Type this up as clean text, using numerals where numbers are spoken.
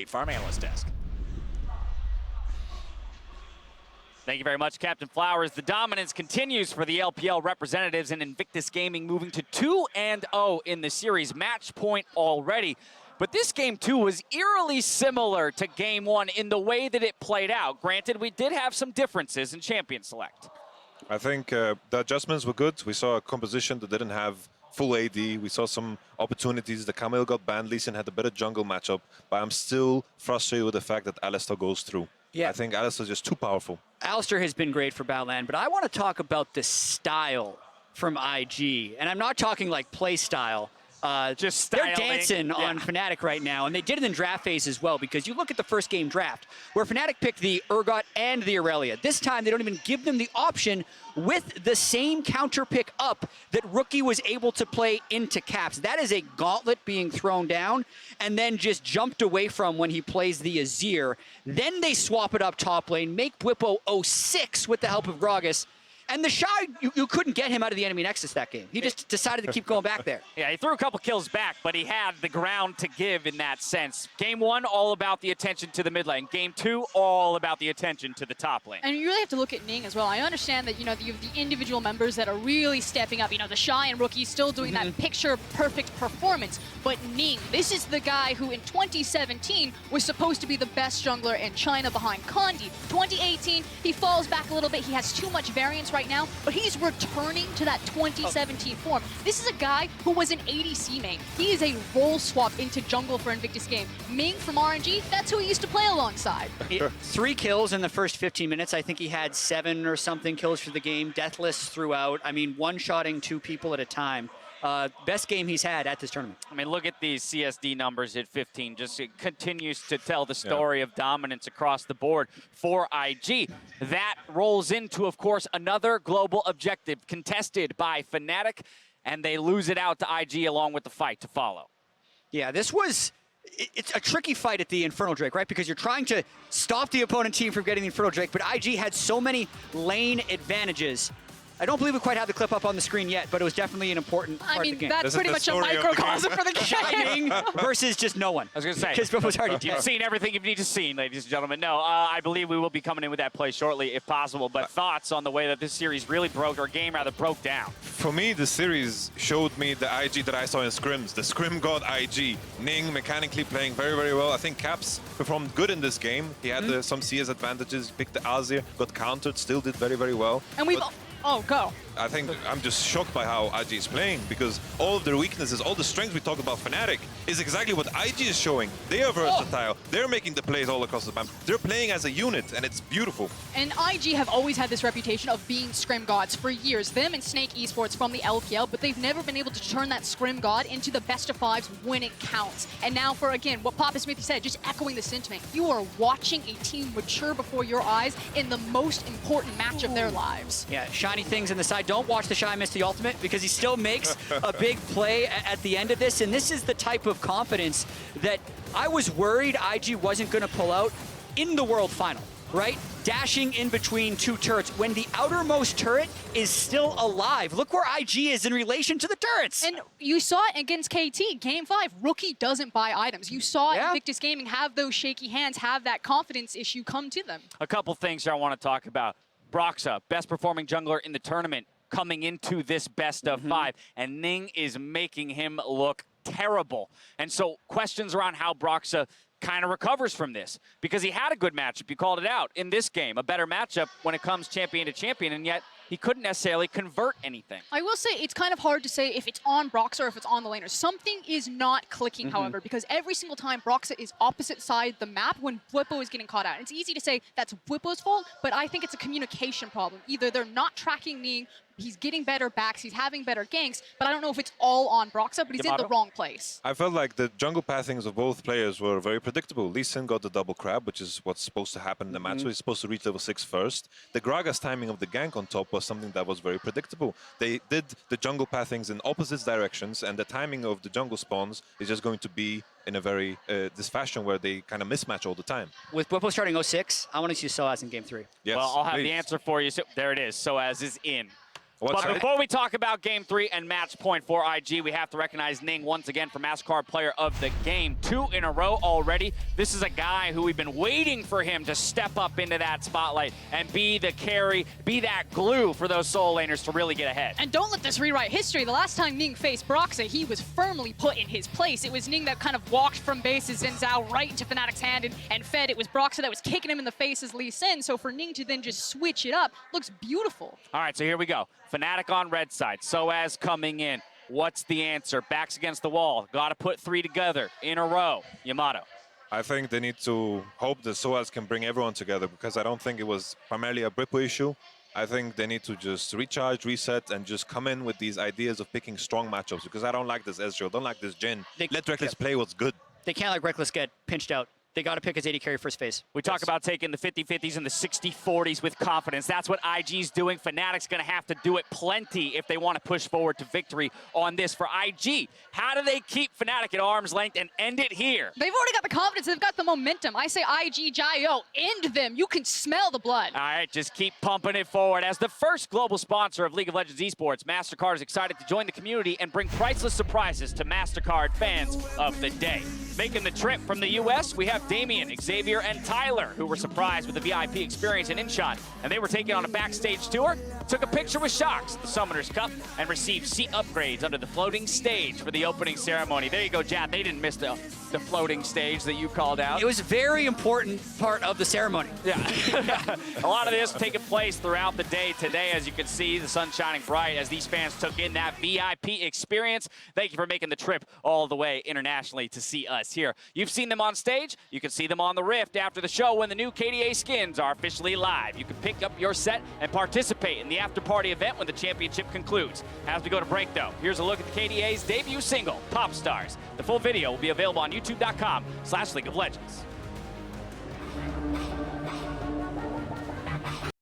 State Farm Analyst Desk. Thank you very much, Captain Flowers. The dominance continues for the LPL representatives, and Invictus Gaming moving to 2-0 in the series. Match point already. But this game, too, was eerily similar to Game 1 in the way that it played out. Granted, we did have some differences in champion select. I think the adjustments were good. We saw a composition that didn't have full AD. We saw some opportunities. The Camille got banned. Lee Sin had a better jungle matchup. But I'm still frustrated with the fact that Alistar goes through. Yeah. I think Alistar's just too powerful. Alistar has been great for Battleland, but I want to talk about the style from IG. And I'm not talking like play style. Just styling. They're dancing on Fnatic right now, and they did it in draft phase as well, because you look at the first game draft, where Fnatic picked the Urgot and the Aurelia. This time, they don't even give them the option with the same counter pick up that Rookie was able to play into Caps. That is a gauntlet being thrown down, and then just jumped away from when he plays the Azir. Then they swap it up top lane, make Bwipo 06 with the help of Gragas. And the Shy, you couldn't get him out of the enemy nexus that game. He just decided to keep going back there. Yeah, he threw a couple kills back, but he had the ground to give in that sense. Game 1, all about the attention to the mid lane. Game 2, all about the attention to the top lane. And you really have to look at Ning as well. I understand that, you have the individual members that are really stepping up. The Shy and Rookie still doing that picture-perfect performance. But Ning, this is the guy who in 2017 was supposed to be the best jungler in China behind Condi. 2018, he falls back a little bit. He has too much variance right now, but he's returning to that 2017 form. This is a guy who was an ADC main. He is a role swap into jungle for Invictus Game. Ming from RNG, that's who he used to play alongside. 3 kills in the first 15 minutes. I think he had 7 or something kills for the game. Deathless throughout. I mean, one-shotting 2 people at a time. Best game he's had at this tournament. I mean, look at these CSD numbers at 15. Just it continues to tell the story of dominance across the board for IG. That rolls into, of course, another global objective contested by Fnatic, and they lose it out to IG along with the fight to follow. Yeah, this was... It's a tricky fight at the Infernal Drake, right? Because you're trying to stop the opponent team from getting the Infernal Drake, but IG had so many lane advantages. I don't believe we quite have the clip up on the screen yet, but it was definitely an important part of the game. That's pretty much a microcosm for the game. Shining versus just no one. I was going to say, because was already you've seen everything you need to see, ladies and gentlemen. No, I believe we will be coming in with that play shortly, if possible. But thoughts on the way that this series really broke, or game rather, broke down? For me, the series showed me the IG that I saw in scrims. The scrim god IG. Ning mechanically playing very, very well. I think Caps performed good in this game. He had some CS advantages, picked the Azir, got countered, still did very, very well. And we've... Oh, go. I think I'm just shocked by how IG is playing, because all of their weaknesses, all the strengths we talk about Fnatic is exactly what IG is showing. They are versatile. They're making the plays all across the map. They're playing as a unit, and it's beautiful. And IG have always had this reputation of being scrim gods for years. Them and Snake Esports from the LPL, but they've never been able to turn that scrim god into the best of 5s when it counts. And now for, again, what Papa Smithy said, just echoing the sentiment, you are watching a team mature before your eyes in the most important match of their lives. Yeah, shiny things in the side. Don't watch the Shy miss the ultimate, because he still makes a big play at the end of this. And this is the type of confidence that I was worried IG wasn't going to pull out in the World Final, right? Dashing in between 2 turrets when the outermost turret is still alive. Look where IG is in relation to the turrets. And you saw it against KT, Game 5. Rookie doesn't buy items. You saw Invictus Gaming have those shaky hands, have that confidence issue come to them. A couple things here I want to talk about. Broxa, best performing jungler in the tournament, coming into this best of 5, and Ning is making him look terrible. And so questions around how Broxa kind of recovers from this, because he had a good matchup. You called it out in this game, a better matchup when it comes champion to champion, and yet he couldn't necessarily convert anything. I will say it's kind of hard to say if it's on Broxa or if it's on the laners. Something is not clicking, however, because every single time Broxa is opposite side the map when Bwipo is getting caught out. It's easy to say that's Bwipo's fault, but I think it's a communication problem. Either they're not tracking Ning, he's getting better backs, he's having better ganks, but I don't know if it's all on Broxa, but he's in the wrong place. I felt like the jungle pathings of both players were very predictable. Lee Sin got the double crab, which is what's supposed to happen in the match, so he's supposed to reach level 6 first. The Gragas timing of the gank on top was something that was very predictable. They did the jungle pathings in opposite directions, and the timing of the jungle spawns is just going to be in a very, this fashion where they kind of mismatch all the time. With Bwipo starting 06, I want to see Soaz in Game 3. Yes, well, I'll have please. the answer for you. So, there it is. Soaz is in. But before we talk about Game 3 and match point for IG, we have to recognize Ning once again for MasterCard Player of the Game. 2 in a row already. This is a guy who we've been waiting for him to step up into that spotlight and be the carry, be that glue for those solo laners to really get ahead. And don't let this rewrite history. The last time Ning faced Broxa, he was firmly put in his place. It was Ning that kind of walked from bases and Zhao right into Fnatic's hand and fed. It was Broxa that was kicking him in the face as Lee Sin. So for Ning to then just switch it up looks beautiful. All right, so here we go. Fnatic on red side. Soaz coming in. What's the answer? Backs against the wall. Got to put 3 together in a row. Yamato. I think they need to hope that Soaz can bring everyone together, because I don't think it was primarily a Brippo issue. I think they need to just recharge, reset, and just come in with these ideas of picking strong matchups, because I don't like this Ezreal, don't like this Jhin. Let Reckless play what's good. They can't let Reckless get pinched out. They got to pick his AD carry first phase. We talk about taking the 50-50s and the 60-40s with confidence. That's what IG's doing. Fnatic's going to have to do it plenty if they want to push forward to victory on this. For IG, how do they keep Fnatic at arm's length and end it here? They've already got the confidence. They've got the momentum. I say IG, Jio, end them. You can smell the blood. All right, just keep pumping it forward. As the first global sponsor of League of Legends Esports, MasterCard is excited to join the community and bring priceless surprises to MasterCard fans of the day. Making the trip from the U.S., we have Damien, Xavier, and Tyler, who were surprised with the VIP experience in InShot, and they were taken on a backstage tour, took a picture with Shox, the Summoner's Cup, and received seat upgrades under the floating stage for the opening ceremony. There you go, Jad. They didn't miss the floating stage that you called out. It was a very important part of the ceremony. Yeah. A lot of this taking place throughout the day today. As you can see, the sun shining bright as these fans took in that VIP experience. Thank you for making the trip all the way internationally to see us here. You've seen them on stage. You can see them on the Rift after the show when the new KDA skins are officially live. You can pick up your set and participate in the after-party event when the championship concludes. As we go to break, though, here's a look at the KDA's debut single, Pop Stars. The full video will be available on youtube.com/League of Legends.